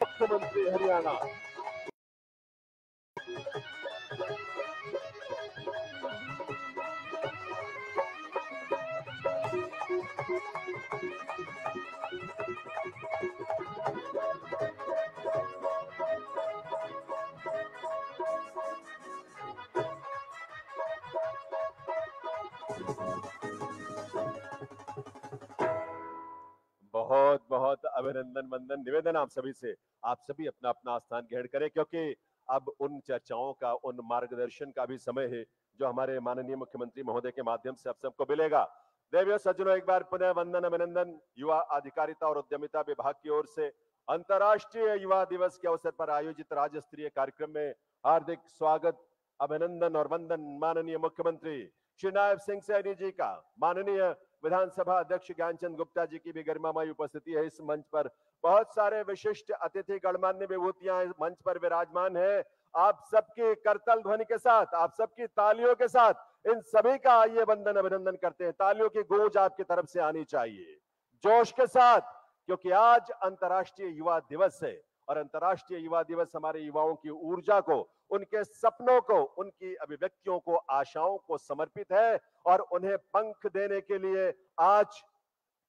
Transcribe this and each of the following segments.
मुख्यमंत्री हरियाणा। बहुत बहुत अभिनंदन वंदन निवेदन आप सभी से, आप सभी अपना अपना स्थान ग्रहण करें, क्योंकि अब उन चर्चाओं का, उन मार्गदर्शन का भी समय है जो हमारे माननीय मुख्यमंत्री महोदय के माध्यम से आप सबको मिलेगा। देवियों सज्जनों, एक बार पुनः वंदन अभिनंदन। युवा अधिकारिता और उद्यमिता विभाग की ओर से अंतर्राष्ट्रीय युवा दिवस के अवसर पर आयोजित राज्य स्तरीय कार्यक्रम में हार्दिक स्वागत, अभिनंदन और वंदन माननीय मुख्यमंत्री श्री नायब सिंह सैनी जी का। माननीय विधानसभा अध्यक्ष ज्ञानचंद गुप्ता जी की भी गरिमामयी उपस्थिति है इस मंच पर। बहुत सारे विशिष्ट अतिथि गणमान्य विभूतियां इस मंच पर विराजमान है। आप सबकी करतल ध्वनि के साथ, आप सबकी तालियों के साथ इन सभी का आइए वंदन अभिनंदन करते हैं। तालियों की गूंज आपकी तरफ से आनी चाहिए जोश के साथ, क्योंकि आज अंतर्राष्ट्रीय युवा दिवस है और अंतर्राष्ट्रीय युवा दिवस हमारे युवाओं की ऊर्जा को, उनके सपनों को, उनकी अभिव्यक्तियों को, आशाओं को समर्पित है और उन्हें पंख देने के लिए आज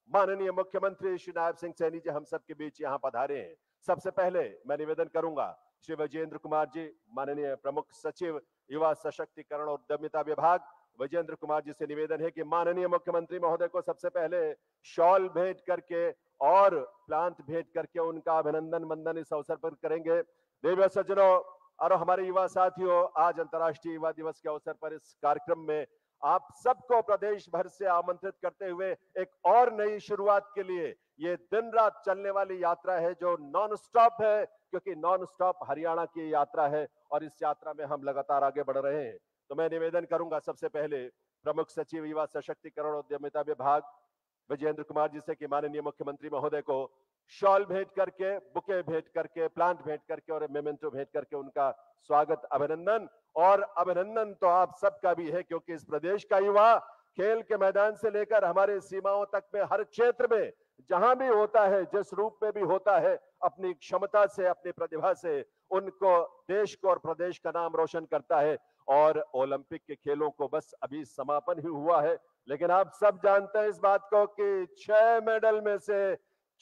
माननीय मुख्यमंत्री श्री नायब सिंह सैनी जी हम सबके बीच यहां पधारे हैं। सबसे पहले मैं निवेदन करूंगा श्री विजेंद्र कुमार जी, माननीय प्रमुख सचिव युवा सशक्तिकरण और उद्यमिता विभाग, विजेंद्र कुमार जी से निवेदन है कि माननीय मुख्यमंत्री महोदय को सबसे पहले शॉल भेंट करके और प्लांट भेंट करके उनका अभिनंदन वंदन इस अवसर पर करेंगे। देवियों सज्जनों और हमारे युवा साथियों, आज अंतर्राष्ट्रीय युवा दिवस के अवसर पर इस कार्यक्रम में आप सबको प्रदेश भर से आमंत्रित करते हुए एक और नई शुरुआत के लिए, ये दिन रात चलने वाली यात्रा है जो नॉन स्टॉप है, क्योंकि नॉन स्टॉप हरियाणा की यात्रा है और इस यात्रा में हम लगातार आगे बढ़ रहे हैं। तो मैं निवेदन करूंगा सबसे पहले प्रमुख सचिव युवा सशक्तिकरण और उद्यमिता विभाग विजेंद्र कुमार जी से कि माननीय मुख्यमंत्री महोदय को शॉल भेंट करके, बुके भेंट करके, प्लांट भेंट करके और मेमेंटो भेंट करके उनका स्वागत, अभिनंदन। और अभिनंदन तो आप सबका भी है, क्योंकि इस प्रदेश का युवा खेल के मैदान से लेकर हमारे सीमाओं तक में हर क्षेत्र में जहां भी होता है, जिस रूप में भी होता है, अपनी क्षमता से, अपनी प्रतिभा से उनको, देश को और प्रदेश का नाम रोशन करता है। और ओलंपिक के खेलों को बस अभी समापन ही हुआ है, लेकिन आप सब जानते हैं इस बात को कि 6 मेडल में से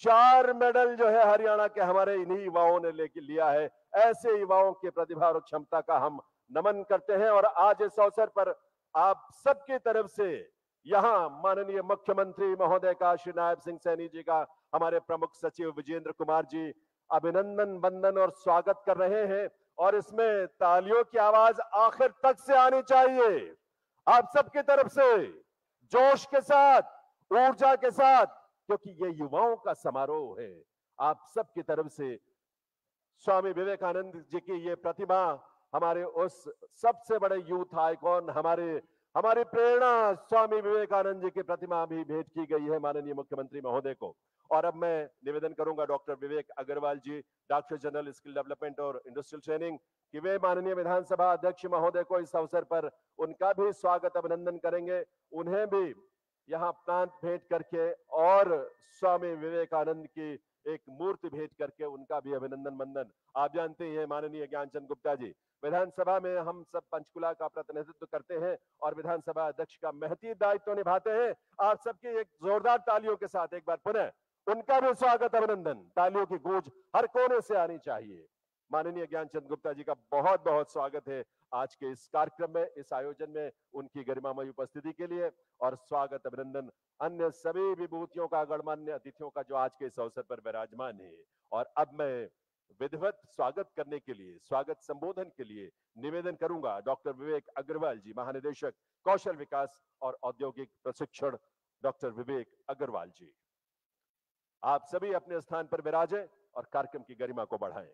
4 मेडल जो है हरियाणा के हमारे इन्हीं युवाओं ने लेके लिया है। ऐसे युवाओं की प्रतिभा और क्षमता का हम नमन करते हैं और आज इस अवसर पर आप सबकी तरफ से यहां माननीय मुख्यमंत्री महोदय का, श्री नायब सिंह सैनी जी का, हमारे प्रमुख सचिव विजेंद्र कुमार जी अभिनंदन वंदन और स्वागत कर रहे हैं। और इसमें तालियों की आवाज आखिर तक से आनी चाहिए आप सबकी तरफ से, जोश के साथ, ऊर्जा के साथ, क्योंकि ये युवाओं का समारोह है। आप सबकी तरफ से स्वामी विवेकानंद जी की ये प्रतिमा, हमारे उस सबसे बड़े यूथ आइकॉन, हमारी प्रेरणा स्वामी विवेकानंद जी की प्रतिमा भी भेंट की गई है माननीय मुख्यमंत्री महोदय को। और अब मैं निवेदन करूंगा doctor Vivek Agarwal ji, director general skill development और इंडस्ट्रियल ट्रेनिंग, कि वे माननीय विधानसभा अध्यक्ष महोदय को इस अवसर पर उनका भी स्वागत, अभिनंदन करेंगे। उन्हें भी यहाँ प्लांट भेंट करके और स्वामी विवेकानंद की एक मूर्ति भेंट करके उनका भी अभिनंदन वंदन। आप जानते हैं माननीय ज्ञानचंद गुप्ता जी, विधानसभा में हम सब पंचकुला का प्रतिनिधित्व करते हैं और विधानसभा अध्यक्ष का महती दायित्व निभाते हैं। आप सबकी एक जोरदार तालियों के साथ एक बार पुनः उनका भी स्वागत, अभिनंदन। तालियों की गूंज हर कोने से आनी चाहिए। माननीय ज्ञानचंद गुप्ता जी का बहुत बहुत स्वागत है आज के इस कार्यक्रम में, इस आयोजन में, उनकी गरिमामयी उपस्थिति के लिए। और स्वागत, अभिनंदन अन्य सभी विभूतियों का, गणमान्य अतिथियों का जो आज के इस अवसर पर विराजमान है। और अब मैं विधिवत स्वागत करने के लिए, स्वागत संबोधन के लिए निवेदन करूंगा डॉक्टर विवेक अग्रवाल जी, महानिदेशक कौशल विकास और औद्योगिक प्रशिक्षण, डॉक्टर विवेक अग्रवाल जी। आप सभी अपने स्थान पर विराजें और कार्यक्रम की गरिमा को बढ़ाएं।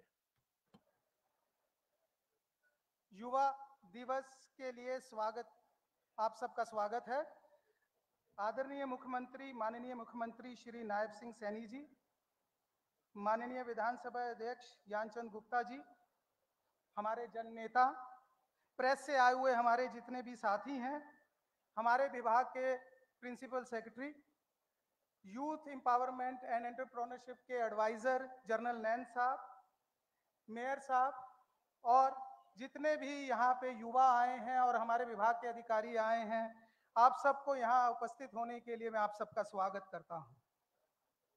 युवा दिवस के लिए स्वागत, आप सबका स्वागत है। आदरणीय मुख्यमंत्री, माननीय मुख्यमंत्री श्री नायब सिंह सैनी जी, माननीय विधानसभा अध्यक्ष ज्ञानचंद गुप्ता जी, हमारे जन नेता, प्रेस से आए हुए हमारे जितने भी साथी हैं, हमारे विभाग के principal secretary, youth empowerment and entrepreneurship के एडवाइजर जनरल नैन साहब, मेयर साहब और जितने भी यहाँ पे युवा आए हैं और हमारे विभाग के अधिकारी आए हैं, आप सबको यहाँ उपस्थित होने के लिए मैं आप सबका स्वागत करता हूँ।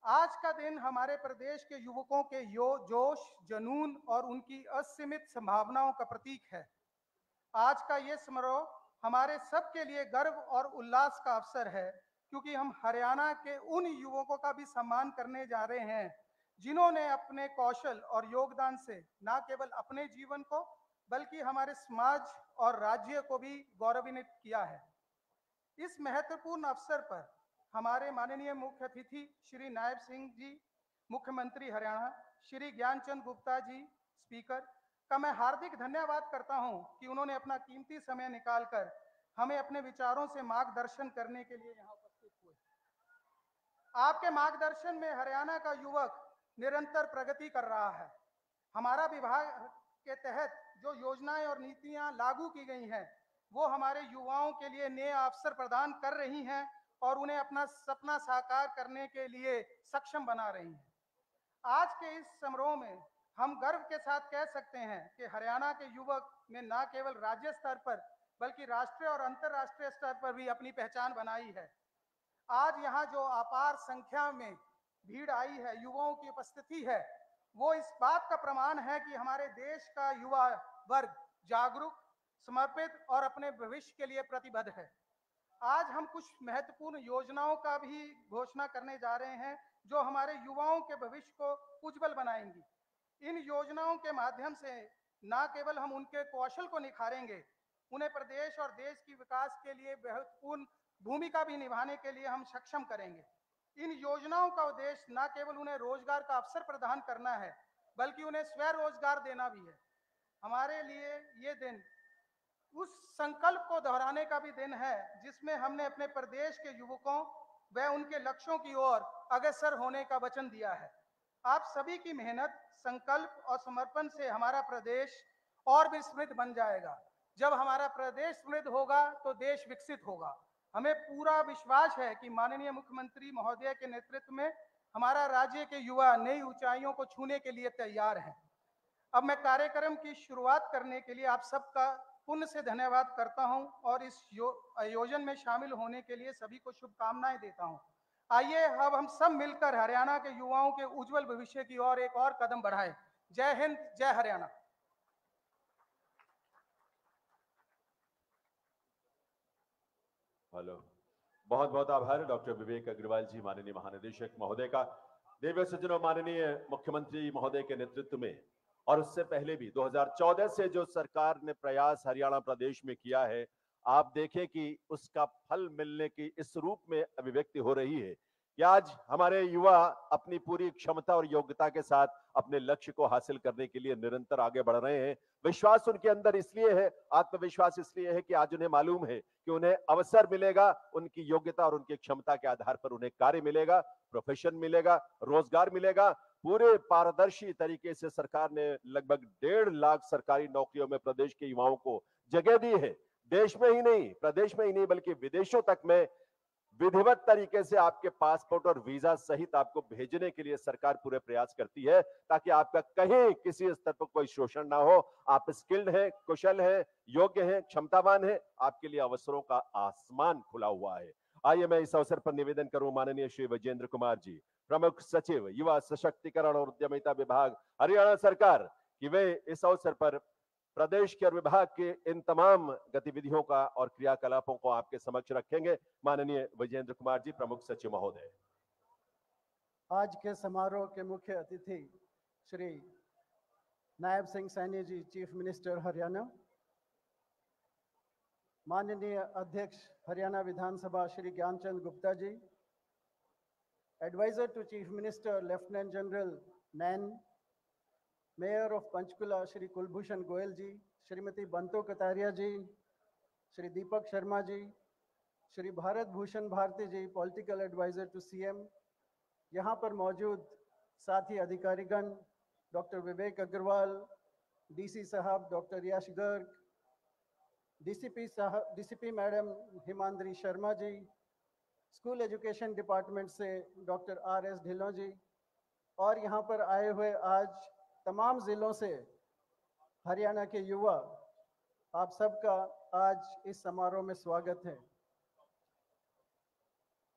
आज का दिन हमारे प्रदेश के युवकों के जोश, जुनून और उनकी असीमित संभावनाओं का प्रतीक है। आज का ये समारोह हमारे सबके लिए गर्व और उल्लास का अवसर है, क्योंकि हम हरियाणा के उन युवकों का भी सम्मान करने जा रहे हैं जिन्होंने अपने कौशल और योगदान से न केवल अपने जीवन को बल्कि हमारे समाज और राज्य को भी गौरवान्वित किया है। इस महत्वपूर्ण अवसर पर हमारे माननीय मुख्य अतिथि श्री नायब सिंह जी, मुख्यमंत्री हरियाणा, श्री ज्ञानचंद गुप्ता जी, स्पीकर का मैं हार्दिक धन्यवाद करता हूं कि उन्होंने अपना कीमती समय निकालकर हमें अपने विचारों से मार्गदर्शन करने के लिए यहाँ उपस्थित हुए। आपके मार्गदर्शन में हरियाणा का युवक निरंतर प्रगति कर रहा है। हमारा विभाग के तहत जो योजनाएं और नीतियां लागू की गई हैं, वो हमारे युवाओं के लिए नए अवसर प्रदान कर रही हैं और उन्हें अपना सपना साकार करने के लिए सक्षम बना रही हैं। आज के इस समारोह में हम गर्व के साथ कह सकते हैं कि हरियाणा के युवक ने न केवल राज्य स्तर पर बल्कि राष्ट्रीय और अंतर्राष्ट्रीय स्तर पर भी अपनी पहचान बनाई है। आज यहाँ जो अपार संख्या में भीड़ आई है, युवाओं की उपस्थिति है, वो इस बात का प्रमाण है कि हमारे देश का युवा वर्ग जागरूक, समर्पित और अपने भविष्य के लिए प्रतिबद्ध है। आज हम कुछ महत्वपूर्ण योजनाओं का भी घोषणा करने जा रहे हैं जो हमारे युवाओं के भविष्य को उज्जवल बनाएंगी। इन योजनाओं के माध्यम से न केवल हम उनके कौशल को निखारेंगे, उन्हें प्रदेश और देश की विकास के लिए महत्वपूर्ण भूमिका भी निभाने के लिए हम सक्षम करेंगे। इन योजनाओं का उद्देश्य न केवल उन्हें रोजगार का अवसर प्रदान करना है, बल्कि उन्हें स्वरोजगार देना भी है। हमारे लिए ये दिन उस संकल्प को दोहराने का भी दिन है जिसमें हमने अपने प्रदेश के युवकों व उनके लक्ष्यों की ओर अग्रसर होने का वचन दिया है। आप सभी की मेहनत, संकल्प और समर्पण से हमारा प्रदेश और भी समृद्ध बन जाएगा। जब हमारा प्रदेश समृद्ध होगा तो देश विकसित होगा। हमें पूरा विश्वास है कि माननीय मुख्यमंत्री महोदय के नेतृत्व में हमारा राज्य के युवा नई ऊंचाइयों को छूने के लिए तैयार हैं। अब मैं कार्यक्रम की शुरुआत करने के लिए आप सबका पुण्य से धन्यवाद करता हूं और इस आयोजन में शामिल होने के लिए सभी को शुभकामनाएं देता हूं। आइए अब हम सब मिलकर हरियाणा के युवाओं के उज्जवल भविष्य की ओर एक और कदम बढ़ाएं। जय हिंद, जय हरियाणा। हेलो, बहुत बहुत आभार डॉक्टर विवेक अग्रवाल जी, माननीय महानिदेशक महोदय का। देव सज्जनों, माननीय मुख्यमंत्री महोदय के नेतृत्व में और उससे पहले भी 2014 से जो सरकार ने प्रयास हरियाणा प्रदेश में किया है, आप देखें कि उसका फल मिलने की इस रूप में अभिव्यक्ति हो रही है कि आज हमारे युवा अपनी पूरी क्षमता और योग्यता के साथ अपने लक्ष्य को हासिल करने के लिए निरंतर आगे बढ़ रहे हैं। विश्वास उनके अंदर इसलिए है, आत्मविश्वास इसलिए है कि आज उन्हें मालूम है कि उन्हें अवसर मिलेगा, उनकी योग्यता और उनकी क्षमता के आधार पर उन्हें कार्य मिलेगा, प्रोफेशन मिलेगा, रोजगार मिलेगा। पूरे पारदर्शी तरीके से सरकार ने लगभग 1.5 लाख सरकारी नौकरियों में प्रदेश के युवाओं को जगह दी है। देश में ही नहीं, प्रदेश में ही नहीं, बल्कि विदेशों तक में विधिवत तरीके से आपके पासपोर्ट और वीजा सहित आपको भेजने के लिए सरकार पूरे प्रयास करती है, ताकि आपका कहीं किसी स्तर पर कोई शोषण ना हो। आप स्किल्ड हैं, कुशल हैं, योग्य हैं, क्षमतावान हैं, आपके लिए अवसरों का आसमान खुला हुआ है। आइए मैं इस अवसर पर निवेदन करूं माननीय श्री विजेंद्र कुमार जी, प्रमुख सचिव युवा सशक्तिकरण और उद्यमिता विभाग हरियाणा सरकार, कि वे इस अवसर पर प्रदेश के और विभाग के इन तमाम गतिविधियों का और क्रियाकलापों को आपके समक्ष रखेंगे। माननीय विजेंद्र कुमार जी, प्रमुख सचिव महोदय। आज के समारोह के मुख्य अतिथि श्री नायब सिंह सैनी जी, चीफ मिनिस्टर हरियाणा, माननीय अध्यक्ष Haryana Vidhan Sabha Shri Gyanchand Gupta ji, adviser to chief minister lieutenant general Nain, mayor of Panchkula Shri Kulbhushan Goyal ji, Shrimati Banto Kataria ji, Shri Deepak Sharma ji, Shri Bharat Bhushan Bharti ji, political adviser to CM, यहाँ पर मौजूद साथी अधिकारीगण, डॉक्टर विवेक अग्रवाल, डीसी साहब doctor Yash Garg, DCP madam Himandri Sharma ji, school education department से डॉक्टर आर एस ढिल्लों जी, और यहाँ पर आए हुए आज तमाम ज़िलों से हरियाणा के युवा, आप सबका आज इस समारोह में स्वागत है।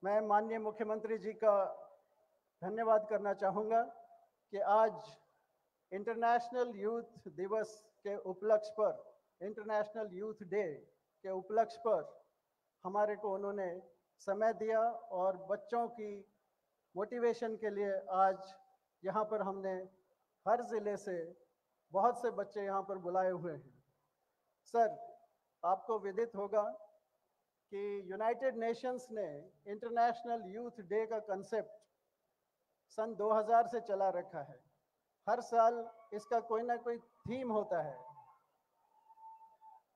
मैं माननीय मुख्यमंत्री जी का धन्यवाद करना चाहूँगा कि आज इंटरनेशनल यूथ दिवस के उपलक्ष्य पर, इंटरनेशनल यूथ डे के उपलक्ष्य पर हमारे को उन्होंने समय दिया और बच्चों की मोटिवेशन के लिए आज यहाँ पर हमने हर ज़िले से बहुत से बच्चे यहाँ पर बुलाए हुए हैं। सर, आपको विदित होगा कि यूनाइटेड नेशंस ने इंटरनेशनल यूथ डे का कंसेप्ट सन 2000 से चला रखा है। हर साल इसका कोई ना कोई थीम होता है।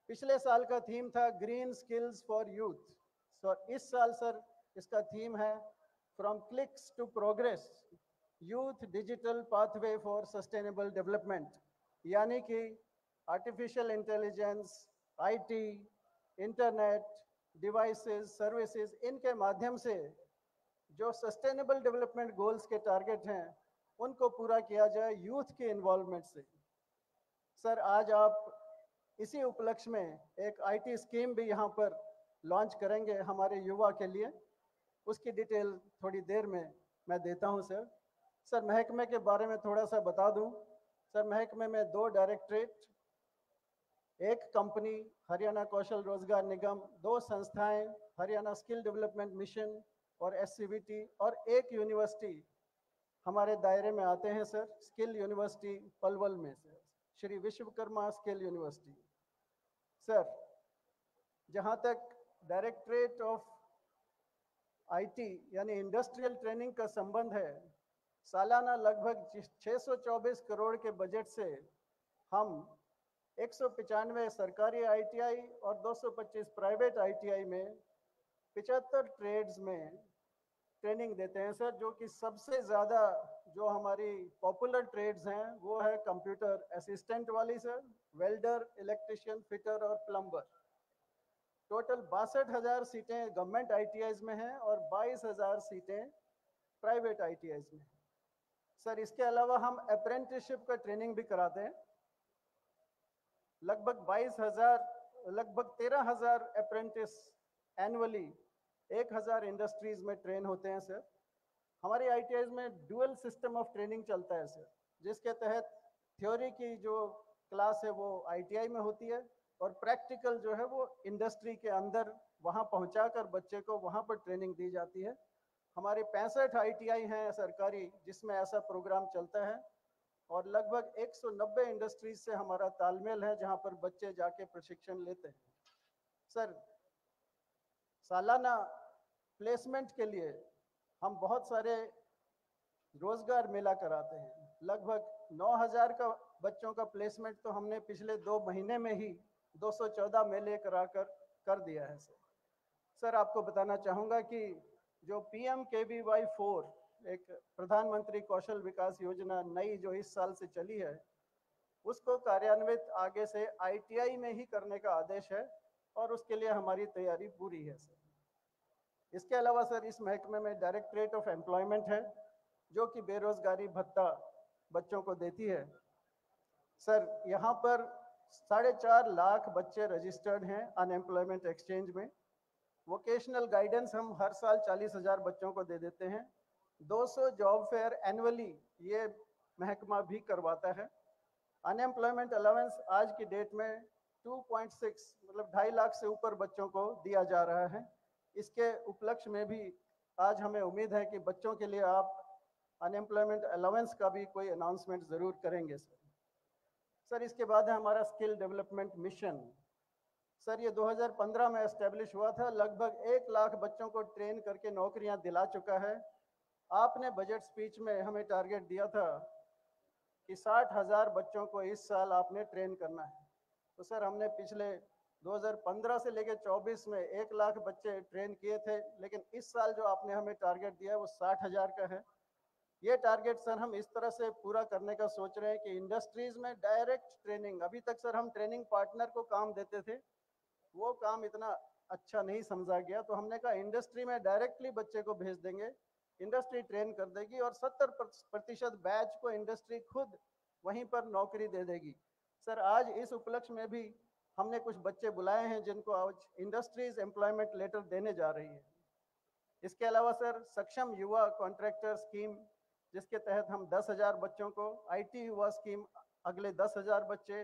पिछले साल का थीम था ग्रीन स्किल्स फॉर यूथ। इस साल सर इसका थीम है from clicks to progress, youth digital pathway for sustainable development. यानी कि artificial intelligence, IT, internet, devices, services, इनके माध्यम से जो सस्टेनेबल डेवलपमेंट गोल्स के टारगेट हैं उनको पूरा किया जाए यूथ के इन्वॉल्वमेंट से। सर, आज आप इसी उपलक्ष्य में एक आईटी स्कीम भी यहाँ पर लॉन्च करेंगे हमारे युवा के लिए। उसकी डिटेल थोड़ी देर में मैं देता हूँ सर। सर, महकमे के बारे में थोड़ा सा बता दूँ। सर, महकमे में 2 डायरेक्टरेट, एक कंपनी हरियाणा कौशल रोजगार निगम, 2 संस्थाएं हरियाणा स्किल डेवलपमेंट मिशन और एससीवीटी, और एक यूनिवर्सिटी हमारे दायरे में आते हैं सर, स्किल यूनिवर्सिटी पलवल में sir, Shri Vishwakarma skill university. Sir, जहां तक डायरेक्टरेट ऑफ आईटी यानी इंडस्ट्रियल ट्रेनिंग का संबंध है, सालाना लगभग 624 करोड़ के बजट से हम 195 सरकारी आईटीआई और 225 प्राइवेट आईटीआई में 75 ट्रेड्स में ट्रेनिंग देते हैं सर। जो कि सबसे ज़्यादा जो हमारी पॉपुलर ट्रेड्स हैं वो है कंप्यूटर असिस्टेंट वाली सर, वेल्डर, इलेक्ट्रिशियन, फिटर और प्लम्बर। टोटल 62,000 सीटें गवर्नमेंट आईटीआईज में हैं और 22,000 सीटें प्राइवेट आईटीआईज में। सर, इसके अलावा हम अप्रेंटिसशिप का ट्रेनिंग भी कराते हैं। लगभग 13,000 अप्रेंटिस एनुअली 1,000 इंडस्ट्रीज में ट्रेन होते हैं सर। हमारी आईटीआईज में डुअल सिस्टम ऑफ ट्रेनिंग चलता है सर, जिसके तहत थ्योरी की जो क्लास है वो आईटीआई में होती है और प्रैक्टिकल जो है वो इंडस्ट्री के अंदर वहाँ पहुँचाकर बच्चे को वहाँ पर ट्रेनिंग दी जाती है। हमारे 65 आईटीआई हैं सरकारी जिसमें ऐसा प्रोग्राम चलता है और लगभग 190 इंडस्ट्रीज से हमारा तालमेल है जहाँ पर बच्चे जाके प्रशिक्षण लेते हैं। सर, सालाना प्लेसमेंट के लिए हम बहुत सारे रोजगार मेला कराते हैं। लगभग 9,000 का बच्चों का प्लेसमेंट तो हमने पिछले 2 महीने में ही 214 मेले कराकर कर दिया है सर। सर, आपको बताना चाहूँगा कि जो PMKVY 4 एक प्रधानमंत्री कौशल विकास योजना नई जो इस साल से चली है, उसको कार्यान्वित आगे से आईटीआई में ही करने का आदेश है और उसके लिए हमारी तैयारी पूरी है सर। इसके अलावा सर, इस महकमे में डायरेक्टरेट ऑफ एम्प्लॉयमेंट है जो कि बेरोजगारी भत्ता बच्चों को देती है। सर, यहाँ पर 4.5 लाख बच्चे रजिस्टर्ड हैं अनएम्प्लॉयमेंट एक्सचेंज में। वोकेशनल गाइडेंस हम हर साल 40,000 बच्चों को दे देते हैं। 200 जॉब फेयर एनुअली ये महकमा भी करवाता है। अनएम्प्लॉयमेंट अलाउंस आज की डेट में 2.6 मतलब 2.5 लाख से ऊपर बच्चों को दिया जा रहा है। इसके उपलक्ष्य में भी आज हमें उम्मीद है कि बच्चों के लिए आप अनएम्प्लॉयमेंट अलाउंस का भी कोई अनाउंसमेंट ज़रूर करेंगे सर। सर, इसके बाद है हमारा स्किल डेवलपमेंट मिशन। सर, ये 2015 में एस्टेब्लिश हुआ था। लगभग 1 लाख बच्चों को ट्रेन करके नौकरियां दिला चुका है। आपने बजट स्पीच में हमें टारगेट दिया था कि 60,000 बच्चों को इस साल आपने ट्रेन करना है। तो सर, हमने पिछले 2015 से लेकर 24 में 1 लाख बच्चे ट्रेन किए थे, लेकिन इस साल जो आपने हमें टारगेट दिया है वो 60,000 का है। ये टारगेट सर हम इस तरह से पूरा करने का सोच रहे हैं कि इंडस्ट्रीज में डायरेक्ट ट्रेनिंग, अभी तक सर हम ट्रेनिंग पार्टनर को काम देते थे, वो काम इतना अच्छा नहीं समझा गया, तो हमने कहा इंडस्ट्री में डायरेक्टली बच्चे को भेज देंगे, इंडस्ट्री ट्रेन कर देगी और 70% बैच को इंडस्ट्री खुद वहीं पर नौकरी दे देगी। सर, आज इस उपलक्ष्य में भी हमने कुछ बच्चे बुलाए हैं जिनको आज इंडस्ट्रीज एम्प्लॉयमेंट लेटर देने जा रही है। इसके अलावा सर, सक्षम युवा कॉन्ट्रैक्टर स्कीम, जिसके तहत हम 10,000 बच्चों को, IT युवा स्कीम अगले 10,000 बच्चे,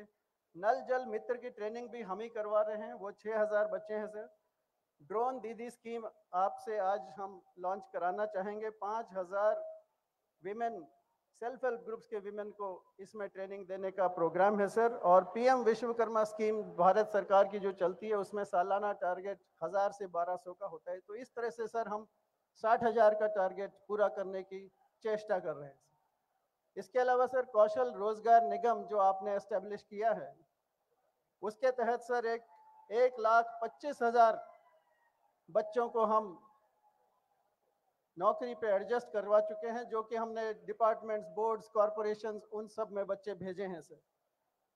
नल जल मित्र की ट्रेनिंग भी हम ही करवा रहे हैं, वो 6,000 बच्चे हैं सर। ड्रोन दीदी स्कीम आपसे आज हम लॉन्च कराना चाहेंगे, 5,000 विमेन सेल्फ हेल्प ग्रुप्स के विमेन को इसमें ट्रेनिंग देने का प्रोग्राम है सर। और PM विश्वकर्मा स्कीम भारत सरकार की जो चलती है, उसमें सालाना टारगेट 1,000 से 1,200 का होता है। तो इस तरह से सर हम 60,000 का टारगेट पूरा करने की चेष्टा कर रहे हैं। इसके अलावा सर, कौशल रोजगार निगम जो आपने एस्टेब्लिश किया है, उसके तहत सर 1,25,000 बच्चों को हम नौकरी पे एडजस्ट करवा चुके हैं, जो कि हमने डिपार्टमेंट्स, बोर्ड्स, कॉरपोरेशंस, उन सब में बच्चे भेजे हैं सर।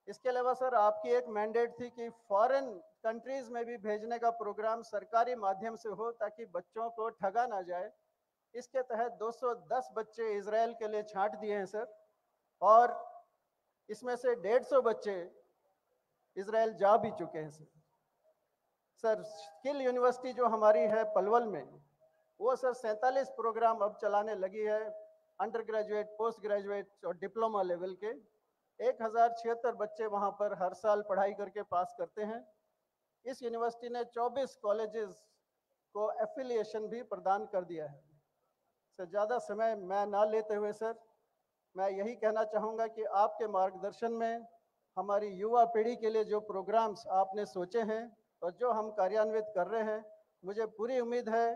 इसके अलावा सर, आपकी एक मैंडेट थी कि फॉरेन कंट्रीज में भी भेजने का प्रोग्राम सरकारी माध्यम से हो ताकि बच्चों को ठगा ना जाए। इसके तहत 210 बच्चे इजराइल के लिए छांट दिए हैं सर, और इसमें से 150 बच्चे इजराइल जा भी चुके हैं सर। सर, स्किल यूनिवर्सिटी जो हमारी है पलवल में, वो सर 47 प्रोग्राम अब चलाने लगी है, अंडर ग्रेजुएट, पोस्ट ग्रेजुएट और डिप्लोमा लेवल के। 1,076 बच्चे वहाँ पर हर साल पढ़ाई करके पास करते हैं। इस यूनिवर्सिटी ने 24 कॉलेजेस को एफिलिएशन भी प्रदान कर दिया है। सर, ज़्यादा समय मैं ना लेते हुए सर, मैं यही कहना चाहूँगा कि आपके मार्गदर्शन में हमारी युवा पीढ़ी के लिए जो प्रोग्राम्स आपने सोचे हैं और जो हम कार्यान्वित कर रहे हैं, मुझे पूरी उम्मीद है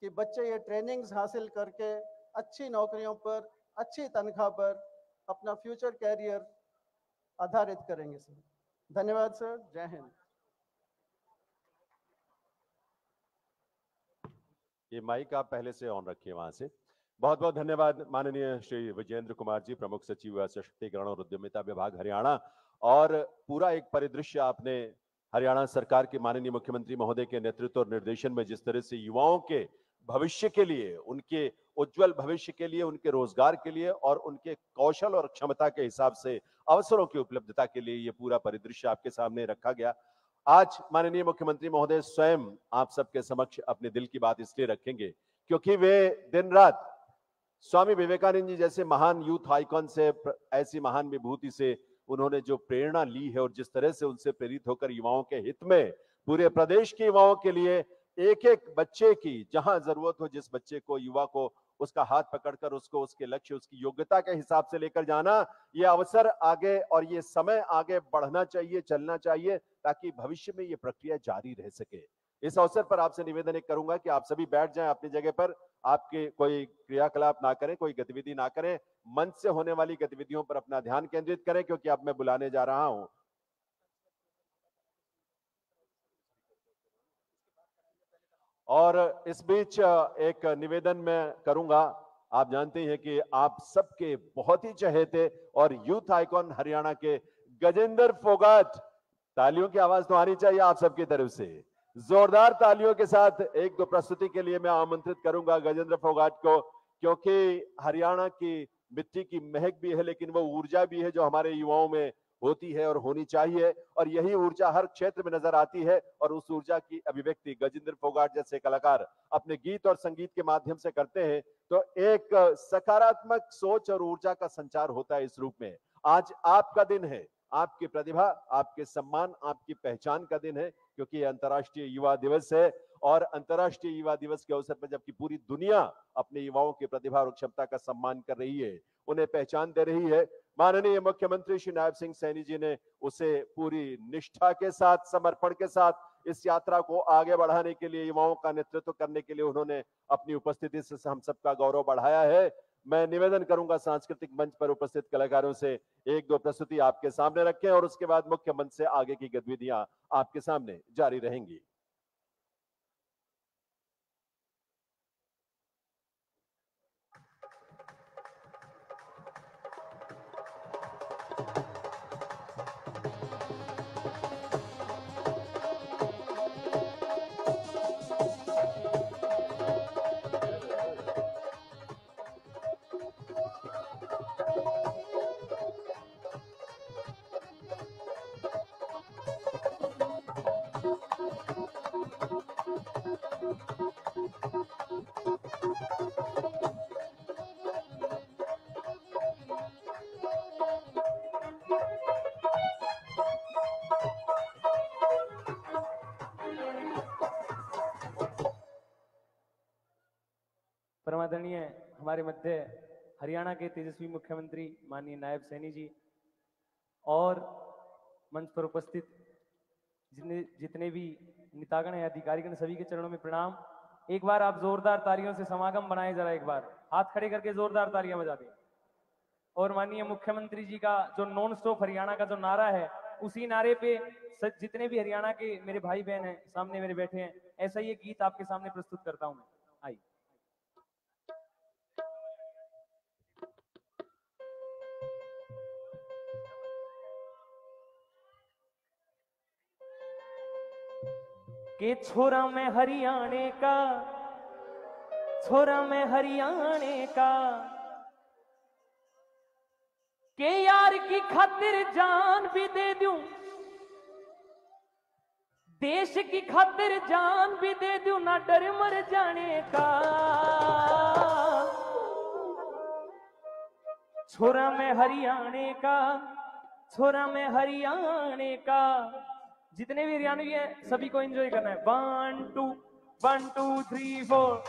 कि बच्चे ये ट्रेनिंग्स हासिल करके अच्छी नौकरियों पर, अच्छी तनख्वाह पर अपना फ्यूचर कैरियर आधारित करेंगे सर। धन्यवाद सर, जय हिंद। ये माइक आप पहले से ऑन रखिए वहां से। बहुत बहुत धन्यवाद माननीय श्री विजेंद्र कुमार जी, प्रमुख सचिव युवा सशक्तिकरण और उद्यमिता विभाग हरियाणा। और पूरा एक परिदृश्य आपने हरियाणा सरकार के माननीय मुख्यमंत्री महोदय के नेतृत्व और निर्देशन में जिस तरह से युवाओं के भविष्य के लिए, उनके उज्जवल भविष्य के लिए, उनके रोजगार के लिए और उनके कौशल और क्षमता के हिसाब से अवसरों की उपलब्धता के लिए ये पूरा परिदृश्य आपके सामने रखा गया। आज माननीय मुख्यमंत्री महोदय स्वयं आप सबके समक्ष अपने दिल की बात इसलिए रखेंगे क्योंकि वे दिन रात स्वामी विवेकानंद जी जैसे महान यूथ आइकॉन से, ऐसी महान विभूति से उन्होंने जो प्रेरणा ली है और जिस तरह से उनसे प्रेरित होकर युवाओं के हित में पूरे प्रदेश के युवाओं के लिए एक एक बच्चे की जहां जरूरत हो, जिस बच्चे को, युवा को, उसका हाथ पकड़कर उसको उसके लक्ष्य, उसकी योग्यता के हिसाब से लेकर जाना, ये अवसर आगे और ये समय आगे बढ़ना चाहिए, चलना चाहिए ताकि भविष्य में ये प्रक्रिया जारी रह सके। इस अवसर पर आपसे निवेदन करूंगा कि आप सभी बैठ जाएं अपनी जगह पर, आपके कोई क्रियाकलाप ना करें, कोई गतिविधि ना करें, मंच से होने वाली गतिविधियों पर अपना ध्यान केंद्रित करें क्योंकि अब मैं बुलाने जा रहा हूं। और इस बीच एक निवेदन मैं करूंगा, आप जानते हैं कि आप सबके बहुत ही चहेते और यूथ आइकॉन हरियाणा के गजेंद्र फोगाट, तालियों की आवाज तो आनी चाहिए आप सबकी तरफ से, जोरदार तालियों के साथ एक दो प्रस्तुति के लिए मैं आमंत्रित करूंगा गजेंद्र फोगाट को, क्योंकि हरियाणा की मिट्टी की महक भी है लेकिन वो ऊर्जा भी है जो हमारे युवाओं में होती है और होनी चाहिए, और यही ऊर्जा हर क्षेत्र में नजर आती है और उस ऊर्जा की अभिव्यक्ति गजेंद्र फोगाट जैसे कलाकार अपने गीत और संगीत के माध्यम से करते हैं तो एक सकारात्मक सोच और ऊर्जा का संचार होता है इस रूप में। आज आपका दिन है, आपकी प्रतिभा, आपके सम्मान, आपकी पहचान का दिन है क्योंकि यह अंतर्राष्ट्रीय युवा दिवस है और अंतर्राष्ट्रीय युवा दिवस के अवसर पर जबकि पूरी दुनिया अपने युवाओं की प्रतिभा और क्षमता का सम्मान कर रही है, उन्हें पहचान दे रही है, माननीय मुख्यमंत्री श्री नायब सिंह सैनी जी ने उसे पूरी निष्ठा के साथ, समर्पण के साथ इस यात्रा को आगे बढ़ाने के लिए, युवाओं का नेतृत्व करने के लिए उन्होंने अपनी उपस्थिति से हम सबका गौरव बढ़ाया है। मैं निवेदन करूंगा सांस्कृतिक मंच पर उपस्थित कलाकारों से एक दो प्रस्तुति आपके सामने रखें और उसके बाद मुख्य मंच से आगे की गतिविधियां आपके सामने जारी रहेंगी। आदरणीय हमारे मध्य हरियाणा के तेजस्वी मुख्यमंत्री माननीय नायब सैनी जी और मंच पर उपस्थित जितने भी नेतागण हैं, अधिकारीगण, सभी के चरणों में प्रणाम। एक बार आप जोरदार तालियों से समागम बनाए, जरा एक बार हाथ खड़े करके जोरदार तालियां बजा दें। और माननीय मुख्यमंत्री जी का जो नॉन स्टॉप हरियाणा का जो नारा है, उसी नारे पे जितने भी हरियाणा के मेरे भाई बहन हैं सामने मेरे बैठे हैं, ऐसा ही एक गीत आपके सामने प्रस्तुत करता हूं मैं। आइए। के छोरा मैं हरियाणे का, छोरा मैं हरियाणे का, के यार की खातिर जान भी दे दूं, देश की खातिर जान भी दे दूं, ना डर मर जाने का। छोरा मैं हरियाणे का, छोरा मैं हरियाणे का। जितने भी हरियाणवी हैं सभी को एंजॉय करना है। 1 2 1 2 3 4।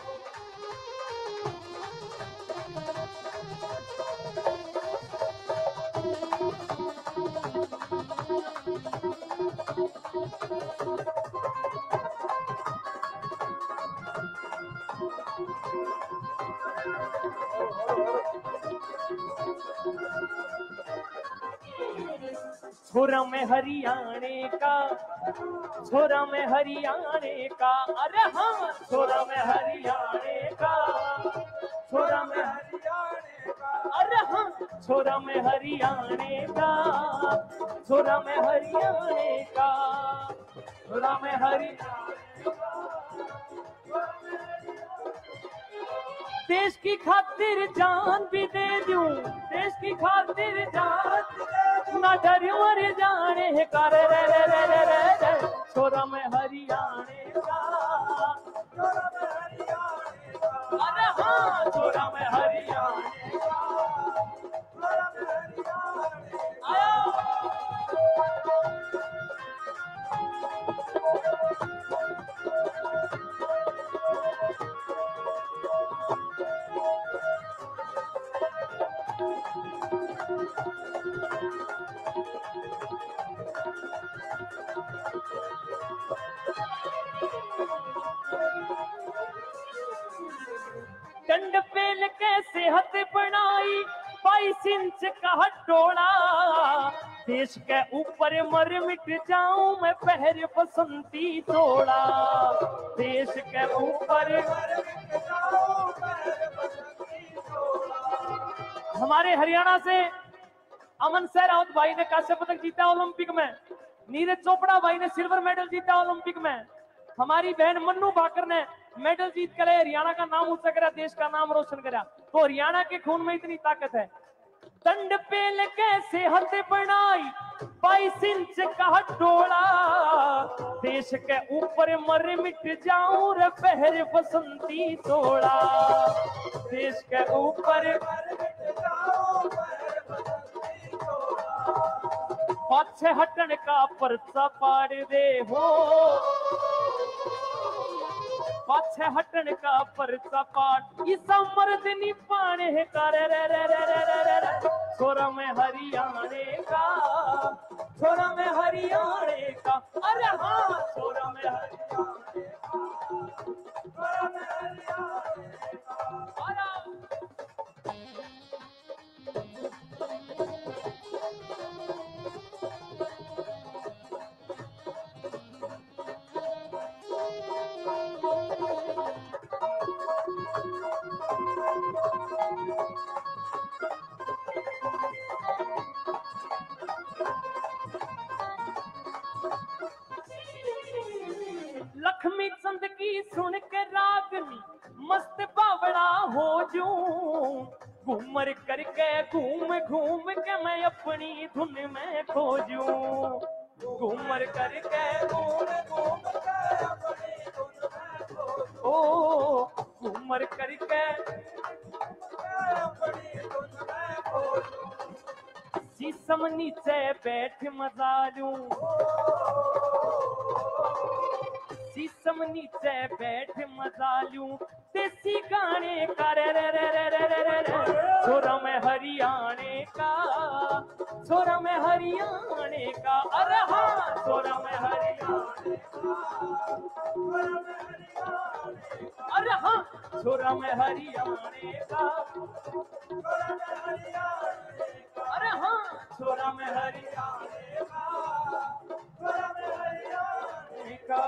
छोरा मैं हरियाणे का, छोरा मैं हरियाणे का, अरे हाँ छोरा मैं हरियाणे का, छोरा मैं हरियाणे का, अरे हाँ छोरा मैं हरियाणे का, छोरा मैं हरियाणे का, छोरा मैं हरियाणे का। देश की खातिर जान भी दे दूं, देश की खातिर जान ना डर मर जाने का। रे रे रे रे रे रे रे। छोरा मैं हरियाणे का, छोरा मैं हरियाणे का, अरे हाँ छोरा मैं हरियाणे का, छोरा मैं हरियाणे का। डंड पेल के सेहत बनाई 22 इंच का हटोला, देश के ऊपर मर मिट जाऊं मैं पहर बसंती तोड़ा, देश के ऊपर मर मिट जाऊं पहर बसंती तोड़ा। हमारे हरियाणा से अमन सहरावत भाई ने कांस्य पदक जीता ओलंपिक में, नीरज चोपड़ा भाई ने सिल्वर मेडल जीता ओलंपिक में, हमारी बहन मन्नू भाकर ने मेडल जीत कर हरियाणा का नाम ऊंचा करा, देश का नाम रोशन करा। तो हरियाणा के खून में इतनी ताकत है। दंड पेल के सेहत बनाई 22 इंच का हटोला, देश के ऊपर मर मिट जाऊं रे पहर बसंती तोड़ा, देश के ऊपर मर मिट जाऊं पहर बसंती तोड़ा। पाछे हटन का परचा पाड़ दे हो, पाछे हटन का परचा पाट, इस मर्द नी पाने का। रे रे रे रे रे रे रे। छोरा मैं हरियाणे का, छोरा मैं हरियाणे का, अरे हाँ छोरा मैं हरियाणे का, छोरा मैं हरियाणे का। लक्ष्मी चंद की सुन के रागनी मस्त बावड़ा हो जूं, घूमर करके घूम घूम के मैं अपनी धुन में खो जूं, घूमर करके घूम घूम के अपनी धुन में खो जूं, ओ घूमर करके अपनी धुन में खो जूं। शीशम नीचे बैठ मजा लूं, शीशम नीचे बैठ मजा लूं, देसी गाने का रे रे रे रे रे रे रे रे छोरा मैं हरियाणे का, छोरा मैं हरियाणे का, अरे हाँ छोरा मैं हरियाणे का, अरे हाँ छोरा मैं हरियाणे का, अरे हाँ छोरा मैं हरियाणे का।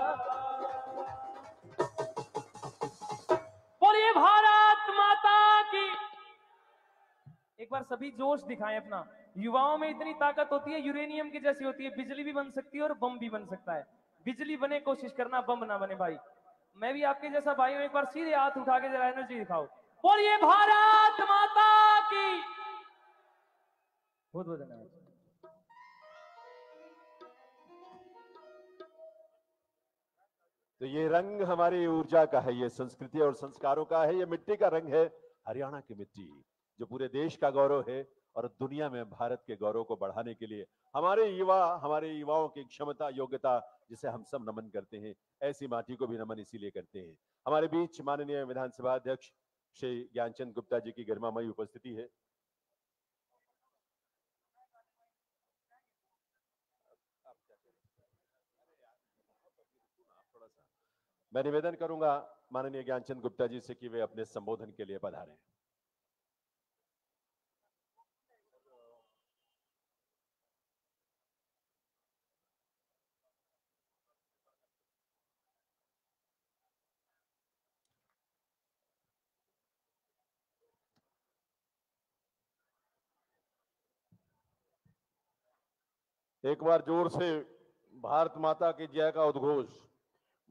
बोलिए भारत माता की। एक बार सभी जोश दिखाएं अपना। युवाओं में इतनी ताकत होती है, यूरेनियम की जैसी होती है, बिजली भी बन सकती है और बम भी बन सकता है। बिजली बने कोशिश करना, बम ना बने भाई। मैं भी आपके जैसा भाई हूं, एक बार सीधे हाथ उठा के जरा एनर्जी दिखाओ। बोलिए भारत माता की। बहुत बहुत धन्यवाद। तो ये रंग हमारी ऊर्जा का है, ये संस्कृति और संस्कारों का है, ये मिट्टी का रंग है, हरियाणा की मिट्टी जो पूरे देश का गौरव है और दुनिया में भारत के गौरव को बढ़ाने के लिए हमारे युवाओं की क्षमता, योग्यता, जिसे हम सब नमन करते हैं, ऐसी माटी को भी नमन इसीलिए करते हैं। हमारे बीच माननीय विधानसभा अध्यक्ष श्री ज्ञानचंद गुप्ता जी की गरिमामयी उपस्थिति है। मैं निवेदन करूंगा माननीय ज्ञानचंद गुप्ता जी से कि वे अपने संबोधन के लिए पधारें। एक बार जोर से भारत माता की जय का उद्घोष।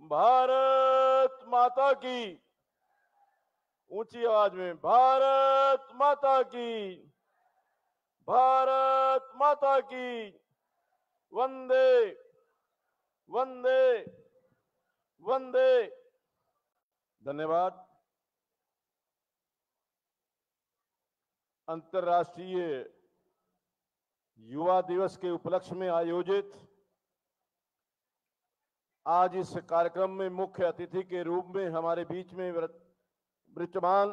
भारत माता की, ऊंची आवाज में, भारत माता की, भारत माता की, वंदे वंदे वंदे। धन्यवाद। अंतर्राष्ट्रीय युवा दिवस के उपलक्ष्य में आयोजित आज इस कार्यक्रम में मुख्य अतिथि के रूप में हमारे बीच में विराजमान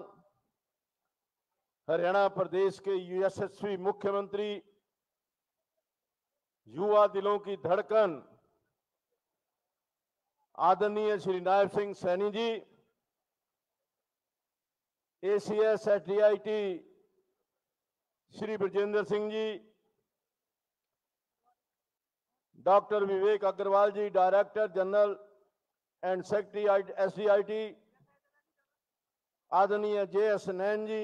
हरियाणा प्रदेश के यशस्वी मुख्यमंत्री, युवा दिलों की धड़कन आदरणीय Shri Nayab Singh Saini ji, ACS SDIT Shri Brajendra Singh ji, doctor Vivek Agarwal ji, director general and secretary SDIT, आदरणीय JS Nain ji,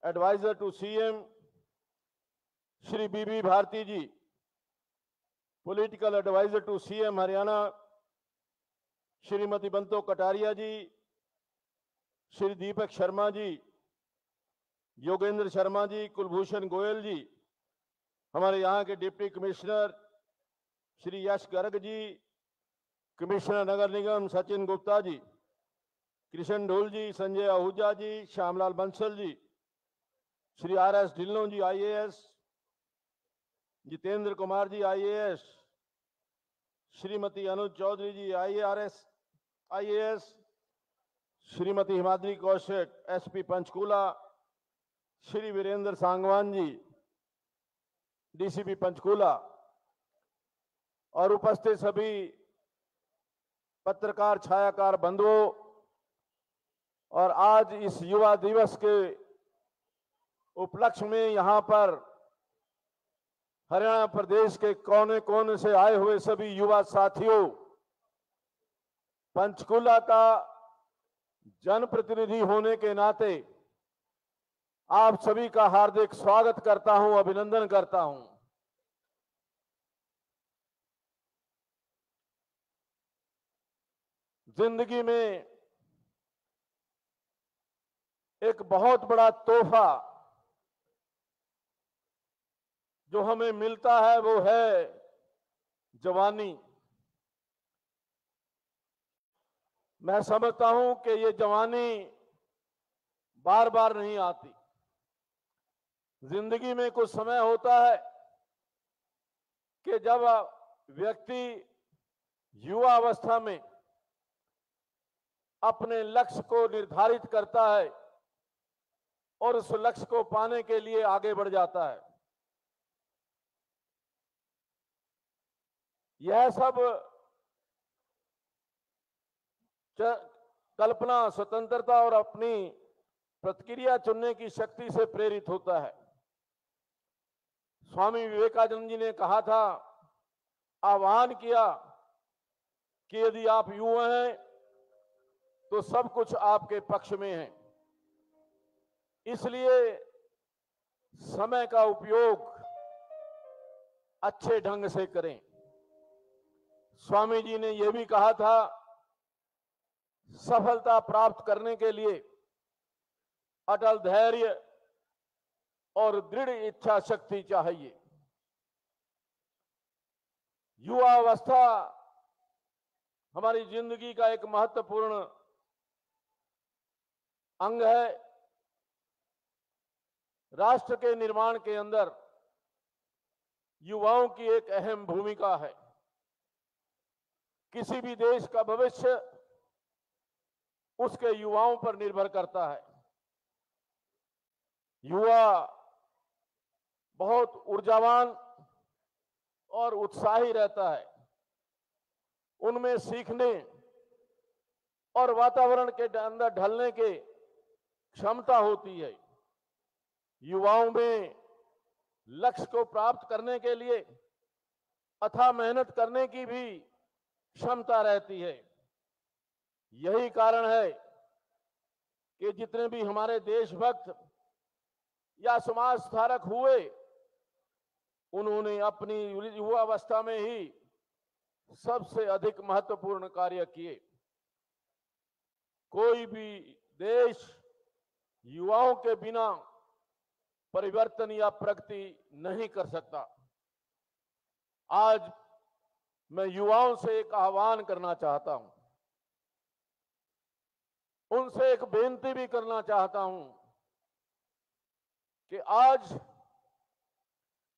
adviser to CM, Shri BB Bharti ji, political adviser to CM Haryana, Shrimati Banto Kataria ji, Shri Deepak Sharma ji, Yogendra Sharma ji, Kulbhushan Goyal ji, हमारे यहाँ के deputy commissioner Shri Yash Garg ji, commissioner नगर निगम सचिन गुप्ता जी, कृष्ण ढोल जी, संजय आहूजा जी, श्यामलाल बंसल जी, श्री RS ढिल्लों जी IAS, जितेंद्र कुमार जी IAS, श्रीमती अनुज चौधरी जी IAS, Shrimati Himadri Kaushik SP Panchkula, Shri Virendra Sangwan ji DCP Panchkula और उपस्थित सभी पत्रकार, छायाकार बंधुओं, और आज इस युवा दिवस के उपलक्ष्य में यहां पर हरियाणा प्रदेश के कोने कोने से आए हुए सभी युवा साथियों, पंचकूला का जनप्रतिनिधि होने के नाते आप सभी का हार्दिक स्वागत करता हूं, अभिनंदन करता हूं। जिंदगी में एक बहुत बड़ा तोहफा जो हमें मिलता है वो है जवानी। मैं समझता हूं कि ये जवानी बार बार नहीं आती। जिंदगी में कुछ समय होता है कि जब व्यक्ति युवा अवस्था में अपने लक्ष्य को निर्धारित करता है और उस लक्ष्य को पाने के लिए आगे बढ़ जाता है। यह सब कल्पना, स्वतंत्रता और अपनी प्रतिक्रिया चुनने की शक्ति से प्रेरित होता है। स्वामी विवेकानंद जी ने कहा था, आह्वान किया कि यदि आप युवा हैं तो सब कुछ आपके पक्ष में है, इसलिए समय का उपयोग अच्छे ढंग से करें। स्वामी जी ने यह भी कहा था, सफलता प्राप्त करने के लिए अटल धैर्य और दृढ़ इच्छा शक्ति चाहिए। युवा अवस्था हमारी जिंदगी का एक महत्वपूर्ण अंग है। राष्ट्र के निर्माण के अंदर युवाओं की एक अहम भूमिका है। किसी भी देश का भविष्य उसके युवाओं पर निर्भर करता है। युवा बहुत ऊर्जावान और उत्साही रहता है। उनमें सीखने और वातावरण के अंदर ढलने की क्षमता होती है। युवाओं में लक्ष्य को प्राप्त करने के लिए अथाह मेहनत करने की भी क्षमता रहती है। यही कारण है कि जितने भी हमारे देशभक्त या समाज सुधारक हुए, उन्होंने अपनी युवावस्था में ही सबसे अधिक महत्वपूर्ण कार्य किए। कोई भी देश युवाओं के बिना परिवर्तन या प्रगति नहीं कर सकता। आज मैं युवाओं से एक आह्वान करना चाहता हूं, उनसे एक बेनती भी करना चाहता हूं कि आज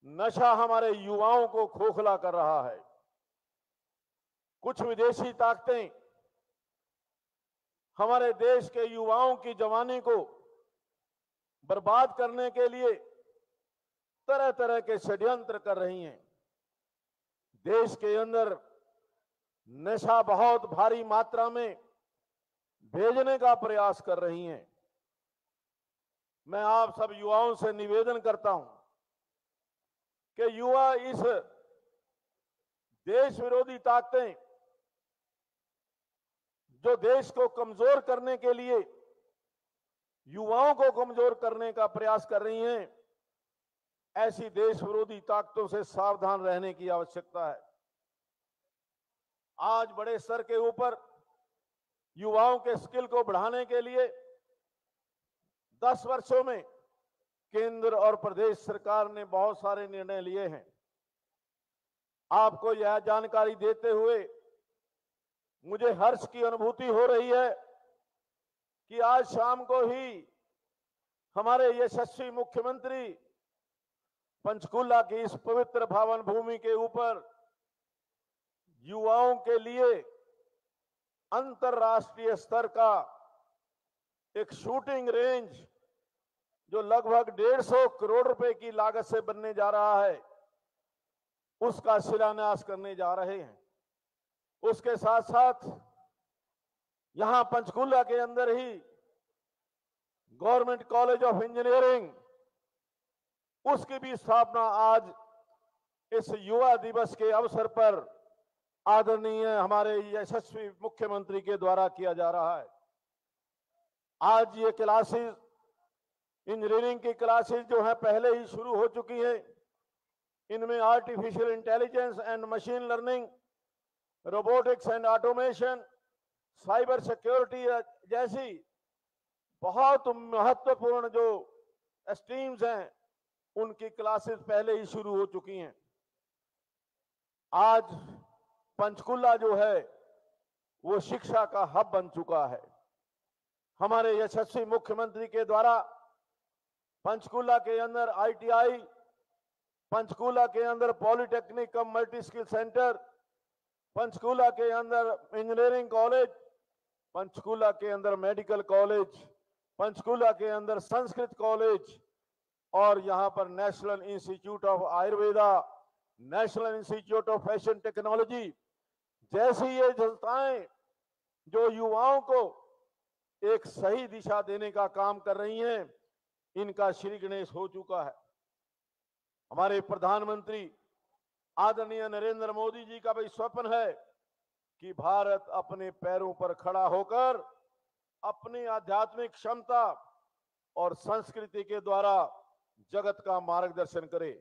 नशा हमारे युवाओं को खोखला कर रहा है। कुछ विदेशी ताकतें हमारे देश के युवाओं की जवानी को बर्बाद करने के लिए तरह तरह के षड्यंत्र कर रही हैं। देश के अंदर नशा बहुत भारी मात्रा में भेजने का प्रयास कर रही हैं। मैं आप सब युवाओं से निवेदन करता हूं कि युवा इस देश विरोधी ताकतें जो देश को कमजोर करने के लिए युवाओं को कमजोर करने का प्रयास कर रही हैं, ऐसी देश विरोधी ताकतों से सावधान रहने की आवश्यकता है। आज बड़े स्तर के ऊपर युवाओं के स्किल को बढ़ाने के लिए 10 वर्षों में केंद्र और प्रदेश सरकार ने बहुत सारे निर्णय लिए हैं। आपको यह जानकारी देते हुए मुझे हर्ष की अनुभूति हो रही है कि आज शाम को ही हमारे यशस्वी मुख्यमंत्री पंचकुला की इस पवित्र पावन भूमि के ऊपर युवाओं के लिए अंतर्राष्ट्रीय स्तर का एक शूटिंग रेंज जो लगभग 150 करोड़ रुपए की लागत से बनने जा रहा है, उसका शिलान्यास करने जा रहे हैं। उसके साथ साथ यहां पंचकुला के अंदर ही गवर्नमेंट कॉलेज ऑफ इंजीनियरिंग, उसकी भी स्थापना आज इस युवा दिवस के अवसर पर आदरणीय हमारे यशस्वी मुख्यमंत्री के द्वारा किया जा रहा है। आज ये क्लासेस, इंजीनियरिंग की क्लासेस जो है पहले ही शुरू हो चुकी है। इनमें artificial intelligence and machine learning, robotics and automation, cyber security जैसी बहुत महत्वपूर्ण जो स्ट्रीम्स हैं, उनकी क्लासेस पहले ही शुरू हो चुकी हैं। आज पंचकुला जो है वो शिक्षा का हब बन चुका है। हमारे यशस्वी मुख्यमंत्री के द्वारा पंचकुला के अंदर ITI, पंचकुला के अंदर पॉलिटेक्निक कम मल्टी स्किल सेंटर, पंचकुला के अंदर इंजीनियरिंग कॉलेज, पंचकुला के अंदर मेडिकल कॉलेज, पंचकुला के अंदर संस्कृत कॉलेज और यहां पर national institute of Ayurveda, national institute of fashion technology जैसी ये संस्थाएं जो युवाओं को एक सही दिशा देने का काम कर रही हैं, इनका श्री गणेश हो चुका है। हमारे प्रधानमंत्री आदरणीय नरेंद्र मोदी जी का भी स्वप्न है कि भारत अपने पैरों पर खड़ा होकर अपनी आध्यात्मिक क्षमता और संस्कृति के द्वारा जगत का मार्गदर्शन करे।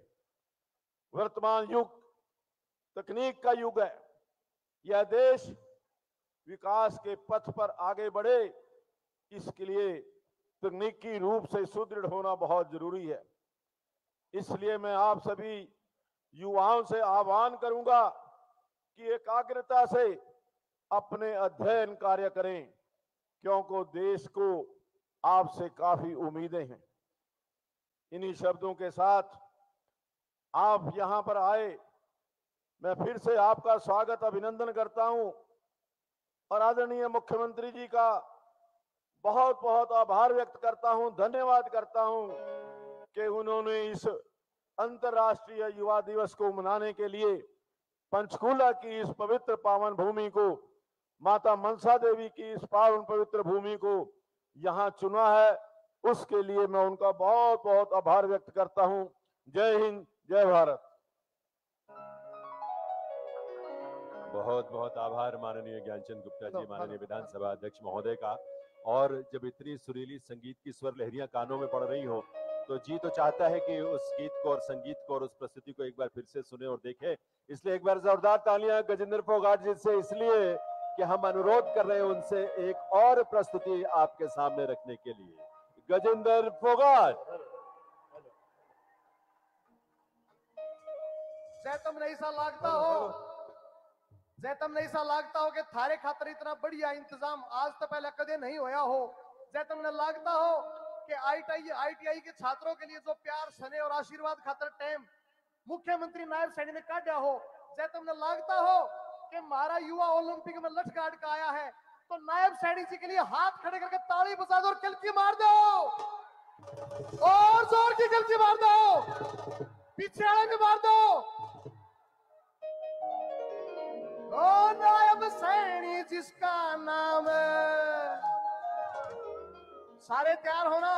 वर्तमान युग तकनीक का युग है। यह देश विकास के पथ पर आगे बढ़े, इसके लिए तकनीकी रूप से सुदृढ़ होना बहुत जरूरी है। इसलिए मैं आप सभी युवाओं से आह्वान करूंगा कि एकाग्रता से अपने अध्ययन कार्य करें, क्योंकि देश को आपसे काफी उम्मीदें हैं। इन्हीं शब्दों के साथ आप यहां पर आए, मैं फिर से आपका स्वागत अभिनंदन करता हूं और आदरणीय मुख्यमंत्री जी का बहुत बहुत आभार व्यक्त करता हूं, धन्यवाद करता हूं कि उन्होंने इस अंतर्राष्ट्रीय युवा दिवस को मनाने के लिए पंचकुला की इस पवित्र पावन भूमि को, माता मनसा देवी की इस पावन पवित्र भूमि को यहां चुना है। उसके लिए मैं उनका बहुत बहुत आभार व्यक्त करता हूं। जय हिंद, जय भारत। बहुत बहुत आभार माननीय ज्ञानचंद गुप्ता जी, माननीय विधानसभा अध्यक्ष महोदय का। और जब इतनी सुरीली संगीत की स्वर लहरियां कानों में पड़ रही हो तो जी तो चाहता है कि उस गीत को और संगीत को और उस प्रस्तुति को एक बार फिर से सुने और देखें। इसलिए एक बार जोरदार तालियां गजेंद्र फोगाट जी से, इसलिए कि हम अनुरोध कर रहे हैं उनसे एक और प्रस्तुति आपके सामने रखने के लिए। गजेंद्र फोगाट। जैतम नहीं सा लागता हो, जैतम नहीं सा लागता हो कि थारे खातर इतना बढ़िया इंतजाम आज तो पहले कदे नहीं होया हो। जैतम ने लागता हो कि आईटीआई के छात्रों के लिए जो प्यार, स्नेह और आशीर्वाद खातर टाइम मुख्यमंत्री नायब सैनी ने काटा हो। जैतम ने लागता हो कि हमारा युवा ओलंपिक में लठ काट का आया है, तो नायब सैनी जी के लिए हाथ खड़े करके ताली बजा दो और किलकी मार दो, और जोर की किलकी मार दो, पीछे वाले भी मार दो। ओ नायब सैनी जिसका नाम, सारे तैयार होना।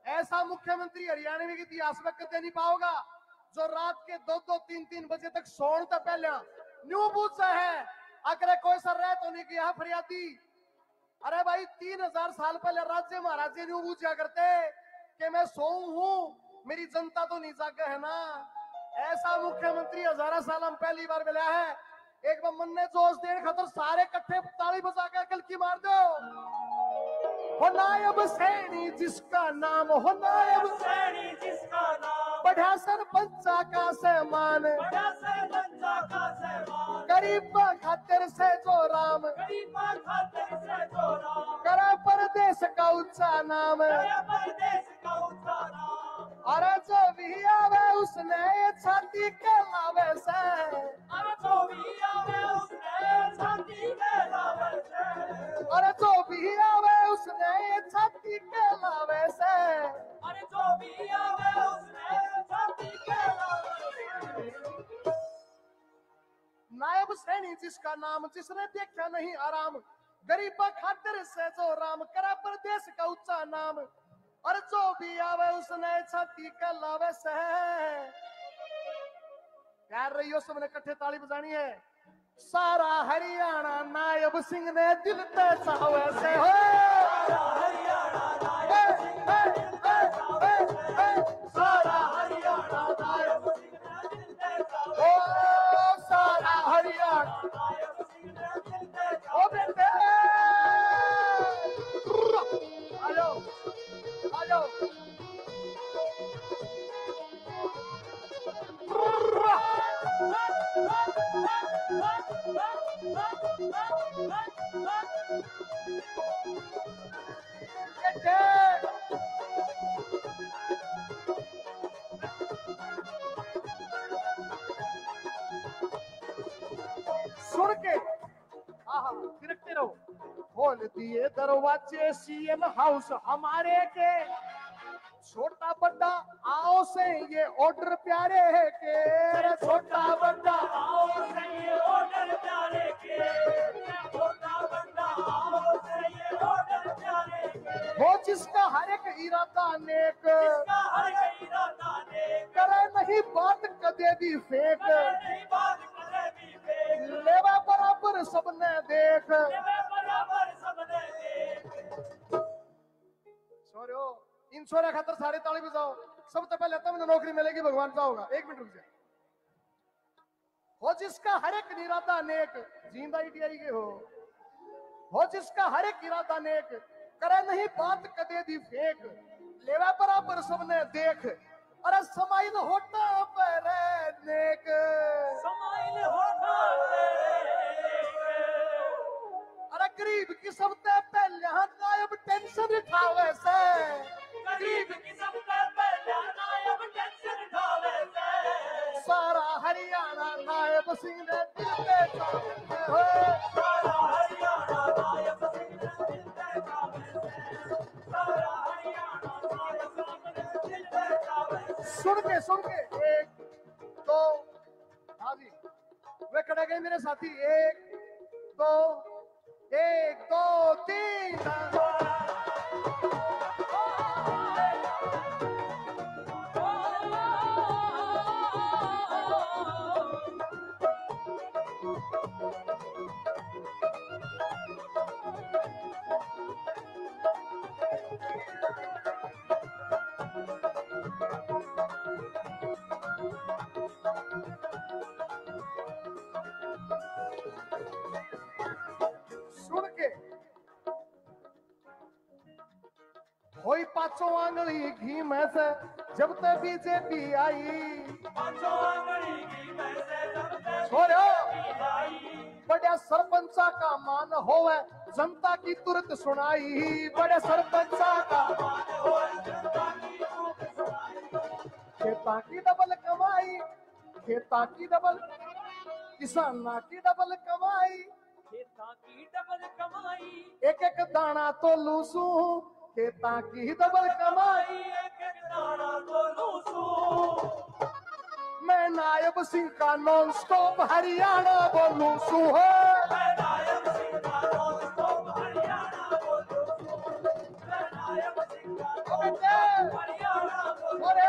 ऐसा मुख्यमंत्री हरियाणा में इतिहास में कदे नहीं पाओगा जो रात के 2-2, 3-3 बजे तक सोने तो पहले न्यू बूथ से है। अगर कोई सर रहे तो नहीं किया फरियादी। अरे भाई 3000 साल पहले राज्य महाराजे न्यू बूझा करते कि मैं सोऊं हूं, मेरी जनता तो नहीं जागा है ना। ऐसा मुख्यमंत्री 1000 साल हम पहली बार मिला है। एक बार मन ने जोश देने खातर सारे इकट्ठे ताली बजा कर कलकी मार दो। हो नायब सैनी जिसका नाम, हो नायब सैनी जिसका नाम, बढ़ा सरपंचा का सम्मान, बड़ा सरपंचा का सहमान, गरीब खातिर से जो राम, गरीब खातिर से जो राम, करा परदेश का ऊंचा नाम। गया परदेश का ऊंचा नाम। अरे जो भी आवे उसने छाती के लावे से, अरे जो भी आवे उसने छाती के लावे से, अरे जो भी आवे उसने छाती के लावे से, अरे जो भी आवे उसने छाती के लावे से। नायब सैनी जिसका नाम, जिसने देखा नहीं आराम, गरीबा खातिर से जो राम, करा परदेश का ऊंचा नाम। और जो भी आवे उसने छाती का लावे से। यार रहियो, सबने इकट्ठे ताली बजानी है। सारा हरियाणा नायब सिंह ने दिल ते चावे से हो, हरियाणा नायब सिंह ने दिल ते चावे से, सारा हरियाणा नायब सिंह ने दिल ते चावे से, ओ सारा हरियाणा नायब सिंह ने दिल ते ओ चावे बेटे आ जाओ, आ जाओ। सुन के आहा थिरकते लो खोल दिए दरवाजे सीएम हाउस हमारे के, छोटा बड़ा आओ से ये ऑर्डर प्यारे है के, छोटा बड़ा आओ से ये ऑर्डर प्यारे के, छोटा बड़ा आओ से ये ऑर्डर प्यारे के, हो जिसका हर एक इरादा नेक, इसका हर एक इरादा नेक, करे नहीं बात कदे भी फेक, नहीं बात करे भी फेक, लेवा बराबर सबने देख। लेवे बराबर सबने देख। छोरो इंश्योरेंस खातर सारे ताली बजाओ, सबसे पहले तुमने नौकरी मिलेगी भगवान का होगा। एक मिनट रुक जाए। हो जिसका हर एक इरादा नेक, जिंदा ITI के हो जिसका हर एक इरादा नेक, करे नहीं बात कदे दी फेक, लेवा बराबर सबने देख, अरे समाइल होता पर नेक, समाइल होता अरे गरीब की सबसे पहले नायब टेंशन उठावे से, गरीब की सबसे पहले नायब टेंशन उठावे से, सारा हरियाणा नायब सिंह ने दिल पे छावे हो, सारा हरियाणा नायब सिंह ने दिल पे छावे से, सारा हरियाणा नायब सिंह ने दिल पे छावे से। सुन के एक दो, हाँ जी वे खड़े गए मेरे साथी, एक दो तीन। सुन के होई पांचों आंगली घी में से जब तक बीजेपी आई, पांचों आंगली की पैसे जब तक छोड़ो आई, बड़े सरपंचा का मान होवे जनता की तुरंत सुनाई, बड़े सरपंचा का मान हो जनता की रूप सुनाई, खेता की डबल कमाई, खेता की डबल, किसाना की डबल कमाई, खेता की डबल कमाई, एक एक दाना तो लूसू, खेता की डबल कमाई, एक एक दाना तो लूसू, मैं नायब सिंह का नॉन स्टॉप हरियाणा बोलू सू है, मैं नायब सिंह का नॉन स्टॉप हरियाणा बोलूं, मैं नायब सिंह का नॉन स्टॉप हरियाणा बोलूं। अरे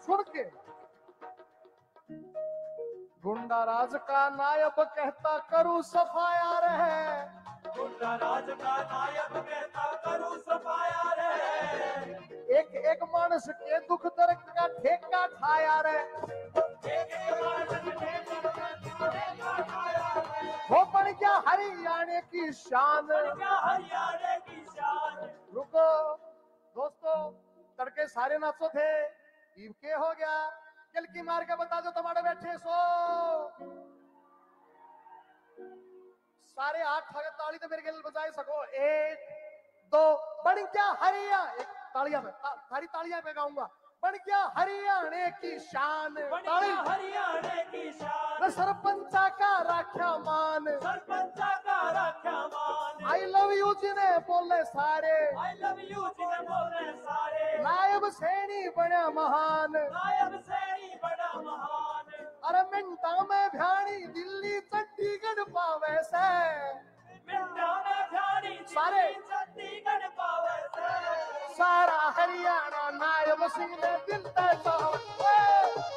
सुन के गुंडा राज का नायब कहता करूं सफाया रहे, गुंडा राज का नायब कहता करूं सफाया रे, एक एक मानस के दुख दर्द का ठेका खाया रे, एक एक मानस ठेका खाया रे, हो बन गया हरियाणा की शान। क्या हरियाणा की शान। रुको दोस्तों, तड़के सारे नाचो थे, ईव के हो गया, किल की मार के बता दो तुम्हारे बैठे सो, सारे हाथ ठाके ताली तो मेरे के लिए बजाए सको, एक दो, बन क्या हरियाणा, एक तालियां पे सारी तालियां पे गाऊंगा, बन क्या हरियाणा की शान, ताली हरियाणा की शान, न सरपंचा का राख्या मान, सरपंचा का राख्या मान, आई लव यू जिन्हें बोले सारे, आई लव यू जिन्हें बोले सारे, नायब सैनी बना महान, नायब सैनी बड़ा महान, अरे मिनटा में भ्याणी दिल्ली चंडीगढ़ पावे से, मिंटा में ध्यानी सारे चंडीगढ़ पावे से, सारा हरियाणा नायब सिंह ने दिल पे पावे,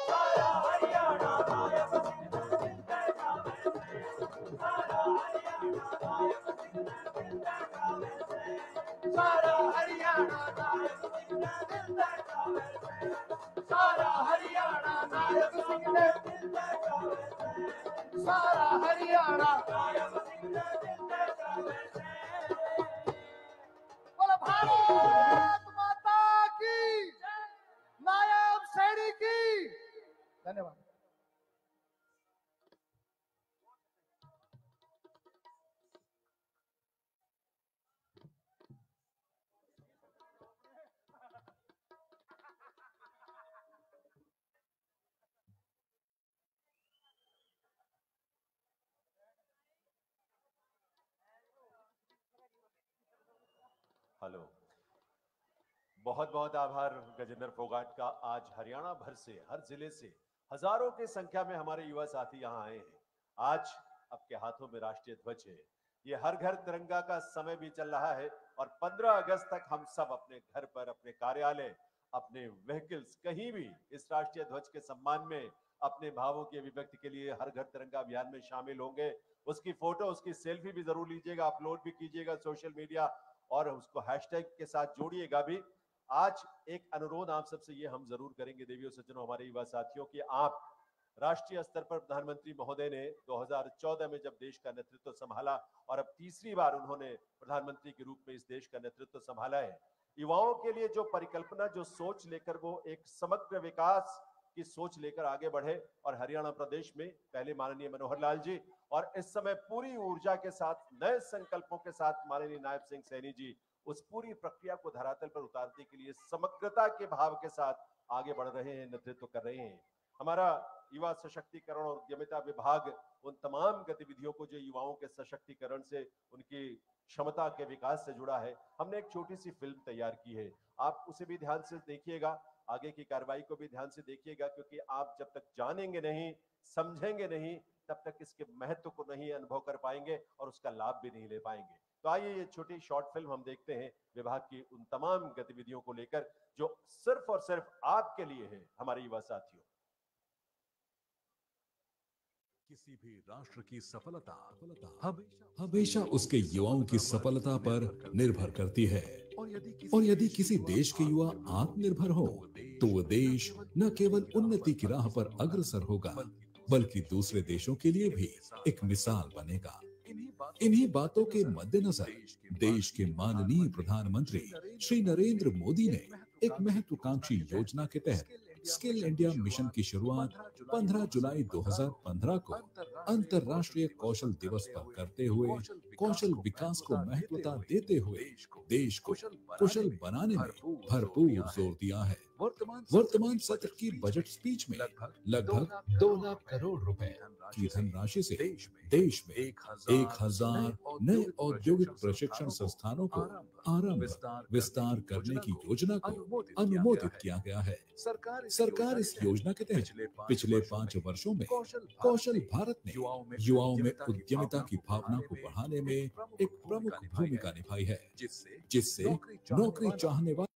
सारा हरियाणा नायब सिंह ने दिल पे छावे से, सारा हरियाणा नायब सिंह ने दिल पे छावे से, सारा हरियाणा नायब सिंह ने दिल पे छावे से, सारा हरियाणा नायब सिंह ने, दिल पे छावे से, सारा हरियाणा नायब सिंह ने दिल पे छावे से। हेलो, बहुत बहुत आभार गजेंद्र फोगाट का। आज हरियाणा भर से, हर जिले से हजारों की संख्या में हमारे युवा साथी यहाँ आए हैं। आज आपके हाथों में राष्ट्रीय ध्वज है। ये हर घर तिरंगा का समय भी चल रहा है और 15 अगस्त तक हम सब अपने घर पर, अपने कार्यालय, अपने व्हीकल्स, कहीं भी इस राष्ट्रीय ध्वज के सम्मान में अपने भावों की अभिव्यक्ति के लिए हर घर तिरंगा अभियान में शामिल होंगे। उसकी फोटो, उसकी सेल्फी भी जरूर लीजिएगा, अपलोड भी कीजिएगा सोशल मीडिया और उसको हैशटैग के साथ जोड़िएगा भी। आज एक अनुरोध आप सबसे ये हम जरूर करेंगे देवियों सज्जनों, हमारे युवा साथियों, कि आप राष्ट्रीय स्तर पर प्रधानमंत्री महोदय ने 2014 में जब देश का नेतृत्व संभाला और अब तीसरी बार उन्होंने प्रधानमंत्री के रूप में इस देश का नेतृत्व संभाला है, युवाओं के लिए जो परिकल्पना, जो सोच लेकर वो एक समग्र विकास की सोच लेकर आगे बढ़े और हरियाणा प्रदेश में पहले माननीय मनोहर लाल जी और इस समय पूरी ऊर्जा के साथ, नए संकल्पों के साथ माननीय नायब सिंह सैनी जी उस पूरी प्रक्रिया को धरातल पर उतारने के लिए समग्रता के भाव के साथ आगे बढ़ रहे हैं, नेतृत्व कर रहे हैं। हमारा युवा सशक्तिकरण और उद्यमिता विभाग उन तमाम गतिविधियों को जो युवाओं के सशक्तिकरण से, उनकी क्षमता के विकास से जुड़ा है, हमने एक छोटी सी फिल्म तैयार की है। आप उसे भी ध्यान से देखिएगा, आगे की कार्रवाई को भी ध्यान से देखिएगा, क्योंकि आप जब तक जानेंगे नहीं, समझेंगे नहीं, तब तक इसके महत्व को नहीं अनुभव कर पाएंगे और उसका लाभ भी नहीं ले पाएंगे। तो आइए ये छोटी शॉर्ट फिल्म हम देखते हैं विभाग की उन तमाम गतिविधियों को लेकर जो सिर्फ और सिर्फ आपके लिए है, हमारे युवा साथियों। किसी भी राष्ट्र की सफलता हमेशा उसके युवाओं की सफलता पर निर्भर करती है। और यदि किसी देश के युवा आत्मनिर्भर हो तो वो देश न केवल उन्नति की राह पर अग्रसर होगा, बल्कि दूसरे देशों के लिए भी एक मिसाल बनेगा। इन्हीं बातों के मद्देनजर देश के माननीय प्रधानमंत्री श्री नरेंद्र मोदी ने एक महत्वाकांक्षी योजना के तहत स्किल इंडिया मिशन की शुरुआत 15 जुलाई 2015 को अंतर्राष्ट्रीय कौशल दिवस पर करते हुए कौशल विकास को महत्वता देते हुए देश को कुशल बनाने में भरपूर जोर दिया है। वर्तमान सत्र की बजट स्पीच में लगभग 2 लाख करोड़ रुपए की धनराशि से देश में 1000 नए औद्योगिक प्रशिक्षण संस्थानों को आरंभ विस्तार करने की योजना को अनुमोदित किया गया है। सरकार इस योजना के तहत पिछले 5 वर्षों में कौशल भारत ने युवाओं में उद्यमिता की भावना को बढ़ाने में एक प्रमुख भूमिका निभाई है, जिससे नौकरी चाहने वाले